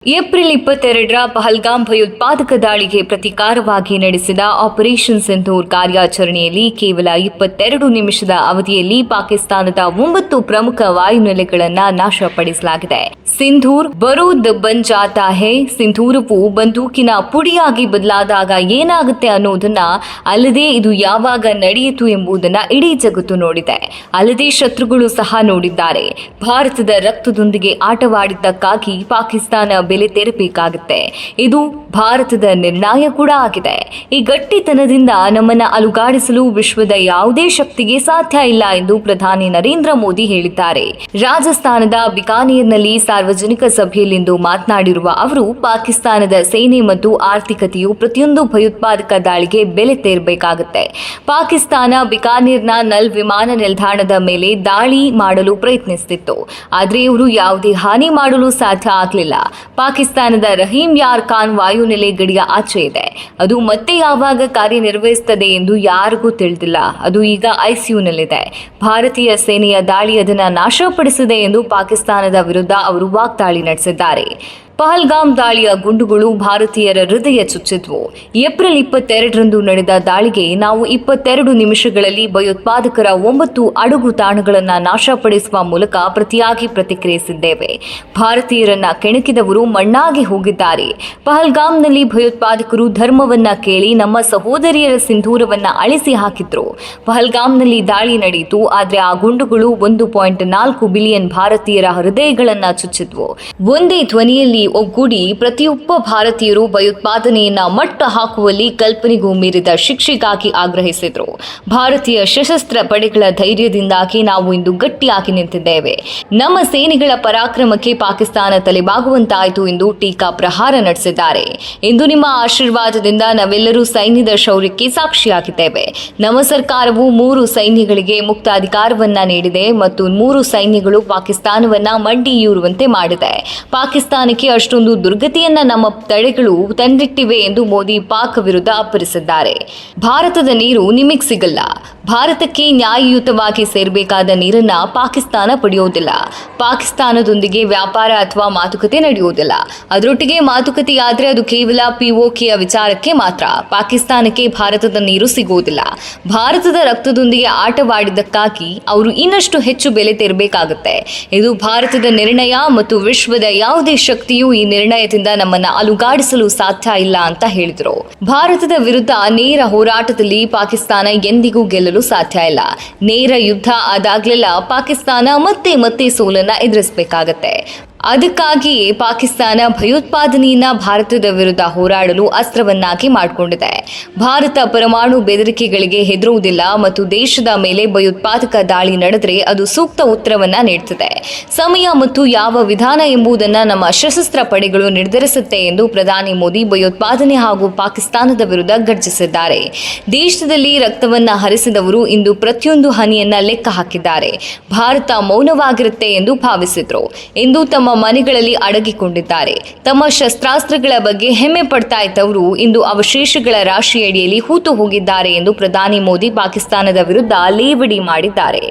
April 22ರ Pahalgam ಭಯೋತ್ಪಾದಕ ದಾಳಿಗೆ ಪ್ರತೀಕಾರವಾಗಿ ನಡೆಸಿದ ಆಪರೇಷನ್ ಸಿಂಧೂರ್ ಕಾರ್ಯಾಚರಣೆಯಲ್ಲಿ ಕೇವಲ 22 ನಿಮಿಷದ ಅವಧಿಯಲ್ಲಿ ಪಾಕಿಸ್ತಾನದ 9 ಪ್ರಮುಖ ವಾಯುನೆಲೆಗಳನ್ನು ನಾಶಪಡಿಸಲಾಗಿದೆ. ಸಿಂಧೂರ್ ಬರೂದ್ ಬನ್ ಜಾತಾ ಹೈ. ಸಿಂಧೂರವು ಬಂದೂಕಿನ ಪುಡಿಯಾಗಿ ಬದಲಾದಾಗ ಏನಾಗುತ್ತೆ ಅನ್ನೋದನ್ನ ಅಲ್ಲದೆ ಇದು ಯಾವಾಗ ನಡೆಯಿತು ಎಂಬುದನ್ನ ಇಡೀ ಜಗತ್ತು ನೋಡಿದೆ. ಅಲ್ಲದೆ ಶತ್ರುಗಳು ಸಹ ನೋಡಿದ್ದಾರೆ. ಭಾರತದ ರಕ್ತದೊಂದಿಗೆ ಆಟವಾಡಿದ್ದಕ್ಕಾಗಿ ಪಾಕಿಸ್ತಾನ ಬೆಲೆ ತೆರಬೇಕಾಗುತ್ತೆ. ಇದು ಭಾರತದ ನಿರ್ಣಯ ಕೂಡ ಆಗಿದೆ. ಈ ಗಟ್ಟಿತನದಿಂದ ನಮ್ಮನ್ನ ಅಲುಗಾಡಿಸಲು ವಿಶ್ವದ ಯಾವುದೇ ಶಕ್ತಿಗೆ ಸಾಧ್ಯ ಇಲ್ಲ ಎಂದು ಪ್ರಧಾನಿ ನರೇಂದ್ರ ಮೋದಿ ಹೇಳಿದ್ದಾರೆ. ರಾಜಸ್ಥಾನದ ಬಿಕಾನೇರ್ನಲ್ಲಿ ಸಾರ್ವಜನಿಕ ಸಭೆಯಲ್ಲಿಂದು ಮಾತನಾಡಿರುವ ಅವರು, ಪಾಕಿಸ್ತಾನದ ಸೇನೆ ಮತ್ತು ಆರ್ಥಿಕತೆಯು ಪ್ರತಿಯೊಂದು ಭಯೋತ್ಪಾದಕ ದಾಳಿಗೆ ಬೆಲೆ ತೆರಬೇಕಾಗುತ್ತೆ. ಪಾಕಿಸ್ತಾನ ಬಿಕಾನೇರ್ನ ನಲ್ ವಿಮಾನ ನಿಲ್ದಾಣದ ಮೇಲೆ ದಾಳಿ ಮಾಡಲು ಪ್ರಯತ್ನಿಸುತ್ತಿತ್ತು, ಆದರೆ ಇವರು ಯಾವುದೇ ಹಾನಿ ಮಾಡಲು ಸಾಧ್ಯ ಆಗಲಿಲ್ಲ. ಪಾಕಿಸ್ತಾನದ ರಹೀಂ ಯಾರ್ ಖಾನ್ ವಾಯುನೆಲೆ ಗಡಿಯ ಆಚೆ ಇದೆ. ಅದು ಮತ್ತೆ ಯಾವಾಗ ಕಾರ್ಯನಿರ್ವಹಿಸುತ್ತದೆ ಎಂದು ಯಾರಿಗೂ ತಿಳಿದಿಲ್ಲ. ಅದು ಈಗ ಐಸಿಯುನಲ್ಲಿದೆ. ಭಾರತೀಯ ಸೇನೆಯ ದಾಳಿ ಅದನ್ನು ನಾಶಪಡಿಸಿದೆ ಎಂದು ಪಾಕಿಸ್ತಾನದ ವಿರುದ್ಧ ಅವರು ವಾಗ್ದಾಳಿ ನಡೆಸಿದ್ದಾರೆ. ಪಹಲ್ಗಾಮ್ ದಾಳಿಯ ಗುಂಡುಗಳು ಭಾರತೀಯರ ಹೃದಯ ಚುಚ್ಚಿದ್ವು. ಏಪ್ರಿಲ್ 22ರಂದು ನಡೆದ ದಾಳಿಗೆ ನಾವು 22 ನಿಮಿಷಗಳಲ್ಲಿ ಭಯೋತ್ಪಾದಕರ 9 ಅಡಗು ತಾಣಗಳನ್ನು ನಾಶಪಡಿಸುವ ಮೂಲಕ ಪ್ರತಿಯಾಗಿ ಪ್ರತಿಕ್ರಿಯಿಸಿದ್ದೇವೆ. ಭಾರತೀಯರನ್ನ ಕೆಣಕಿದವರು ಮಣ್ಣಾಗಿ ಹೋಗಿದ್ದಾರೆ. ಪಹಲ್ಗಾಮ್ನಲ್ಲಿ ಭಯೋತ್ಪಾದಕರು ಧರ್ಮವನ್ನ ಕೇಳಿ ನಮ್ಮ ಸಹೋದರಿಯರ ಸಿಂಧೂರವನ್ನ ಅಳಿಸಿ ಹಾಕಿದ್ರು. ಪಹಲ್ಗಾಮ್ನಲ್ಲಿ ದಾಳಿ ನಡೆಯಿತು, ಆದರೆ ಆ ಗುಂಡುಗಳು 1.4 ಬಿಲಿಯನ್ ಭಾರತೀಯರ ಹೃದಯಗಳನ್ನ ಚುಚ್ಚಿದ್ವು. ಒಂದೇ ಧ್ವನಿಯಲ್ಲಿ ಒಗ್ಗೂಡಿ ಪ್ರತಿಯೊಬ್ಬ ಭಾರತೀಯರು ಭಯೋತ್ಪಾದನೆಯನ್ನ ಮಟ್ಟ ಹಾಕುವಲ್ಲಿ ಕಲ್ಪನೆಗೂ ಮೀರಿದ ಶಿಕ್ಷೆಗಾಗಿ ಆಗ್ರಹಿಸಿದರು. ಭಾರತೀಯ ಸಶಸ್ತ್ರ ಪಡೆಗಳ ಧೈರ್ಯದಿಂದಾಗಿ ನಾವು ಇಂದು ಗಟ್ಟಿಯಾಗಿ ನಿಂತಿದ್ದೇವೆ. ನಮ್ಮ ಸೇನೆಗಳ ಪರಾಕ್ರಮಕ್ಕೆ ಪಾಕಿಸ್ತಾನ ತಲೆಬಾಗುವಂತಾಯಿತು ಎಂದು ಟೀಕಾ ಪ್ರಹಾರ ನಡೆಸಿದ್ದಾರೆ. ಇಂದು ನಿಮ್ಮ ಆಶೀರ್ವಾದದಿಂದ ನಾವೆಲ್ಲರೂ ಸೈನ್ಯದ ಶೌರ್ಯಕ್ಕೆ ಸಾಕ್ಷಿಯಾಗಿದ್ದೇವೆ. ನಮ್ಮ ಸರ್ಕಾರವು 3 ಸೈನ್ಯಗಳಿಗೆ ಮುಕ್ತ ಅಧಿಕಾರವನ್ನ ನೀಡಿದೆ ಮತ್ತು 3 ಸೈನ್ಯಗಳು ಪಾಕಿಸ್ತಾನವನ್ನ ಮಂಡಿಯೂರುವಂತೆ ಮಾಡಿದೆ. ಪಾಕಿಸ್ತಾನಕ್ಕೆ ಅಷ್ಟೊಂದು ದುರ್ಗತಿಯನ್ನ ನಮ್ಮ ತಡೆಗಳು ತಂದಿಟ್ಟಿವೆ ಎಂದು ಮೋದಿ ಪಾಕ್ ವಿರುದ್ಧ ಅಪ್ಪರಿಸಿದ್ದಾರೆ. ಭಾರತದ ನೀರು ನಿಮಗೆ ಸಿಗಲ್ಲ. ಭಾರತಕ್ಕೆ ನ್ಯಾಯಯುತವಾಗಿ ಸೇರಬೇಕಾದ ನೀರನ್ನ ಪಾಕಿಸ್ತಾನ ಪಡೆಯುವುದಿಲ್ಲ. ಪಾಕಿಸ್ತಾನದೊಂದಿಗೆ ವ್ಯಾಪಾರ ಅಥವಾ ಮಾತುಕತೆ ನಡೆಯುವುದಿಲ್ಲ. ಅದರೊಟ್ಟಿಗೆ ಮಾತುಕತೆಯಾದರೆ ಅದು ಕೇವಲ ಪಿಒಕೆಯ ವಿಚಾರಕ್ಕೆ ಮಾತ್ರ. ಪಾಕಿಸ್ತಾನಕ್ಕೆ ಭಾರತದ ನೀರು ಸಿಗುವುದಿಲ್ಲ. ಭಾರತದ ರಕ್ತದೊಂದಿಗೆ ಆಟವಾಡಿದ್ದಕ್ಕಾಗಿ ಅವರು ಇನ್ನಷ್ಟು ಹೆಚ್ಚು ಬೆಲೆ ತೆರಬೇಕಾಗುತ್ತೆ. ಇದು ಭಾರತದ ನಿರ್ಣಯ ಮತ್ತು ವಿಶ್ವದ ಯಾವುದೇ ಶಕ್ತಿಯು ಈ ನಿರ್ಣಯದಿಂದ ನಮ್ಮನ್ನ ಅಲುಗಾಡಿಸಲು ಸಾಧ್ಯ ಇಲ್ಲ ಅಂತ ಹೇಳಿದರು. ಭಾರತದ ವಿರುದ್ಧ ನೇರ ಹೋರಾಟದಲ್ಲಿ ಪಾಕಿಸ್ತಾನ ಎಂದಿಗೂ ಗೆಲ್ಲಲು ಸಾಧ್ಯ ಇಲ್ಲ. ನೇರ ಯುದ್ಧ ಆದಾಗ್ಲೆಲ್ಲ ಪಾಕಿಸ್ತಾನ ಮತ್ತೆ ಸೋಲನ್ನ ಎದುರಿಸಬೇಕಾಗತ್ತೆ. ಅದಕ್ಕಾಗಿಯೇ ಪಾಕಿಸ್ತಾನ ಭಯೋತ್ಪಾದನೆಯನ್ನ ಭಾರತದ ವಿರುದ್ಧ ಹೋರಾಡಲು ಅಸ್ತ್ರವನ್ನಾಗಿ ಮಾಡಿಕೊಂಡಿದೆ. ಭಾರತ ಪರಮಾಣು ಬೆದರಿಕೆಗಳಿಗೆ ಹೆದರುವುದಿಲ್ಲ ಮತ್ತು ದೇಶದ ಮೇಲೆ ಭಯೋತ್ಪಾದಕ ದಾಳಿ ನಡೆದರೆ ಅದು ಸೂಕ್ತ ಉತ್ತರವನ್ನ ನೀಡುತ್ತದೆ. ಸಮಯ ಮತ್ತು ಯಾವ ವಿಧಾನ ಎಂಬುದನ್ನು ನಮ್ಮ ಸಶಸ್ತ್ರ ಪಡೆಗಳು ನಿರ್ಧರಿಸುತ್ತೆ ಎಂದು ಪ್ರಧಾನಿ ಮೋದಿ ಭಯೋತ್ಪಾದನೆ ಹಾಗೂ ಪಾಕಿಸ್ತಾನದ ವಿರುದ್ಧ ಗರ್ಜಿಸಿದ್ದಾರೆ. ದೇಶದಲ್ಲಿ ರಕ್ತವನ್ನ ಹರಿಸಿದವರು ಇಂದು ಪ್ರತಿಯೊಂದು ಹನಿಯನ್ನ ಲೆಕ್ಕ ಹಾಕಿದ್ದಾರೆ. ಭಾರತ ಮೌನವಾಗಿರುತ್ತೆ ಎಂದು ಭಾವಿಸಿದ್ರು. ಇಂದು ತಮ್ಮ ಮನೆಗಳಲ್ಲಿ ಅಡಗಿಕೊಂಡಿದ್ದಾರೆ. ತಮ್ಮ ಶಸ್ತ್ರಾಸ್ತ್ರಗಳ ಬಗ್ಗೆ ಹೆಮ್ಮೆ ಪಡ್ತಾ ಇದ್ದವರು ಇಂದು ಅವಶೇಷಗಳ ರಾಶಿಯಡಿಯಲ್ಲಿ ಹೂತು ಹೋಗಿದ್ದಾರೆ ಎಂದು ಪ್ರಧಾನಿ ಮೋದಿ ಪಾಕಿಸ್ತಾನದ ವಿರುದ್ಧ ಲೇವಡಿ ಮಾಡಿದ್ದಾರೆ.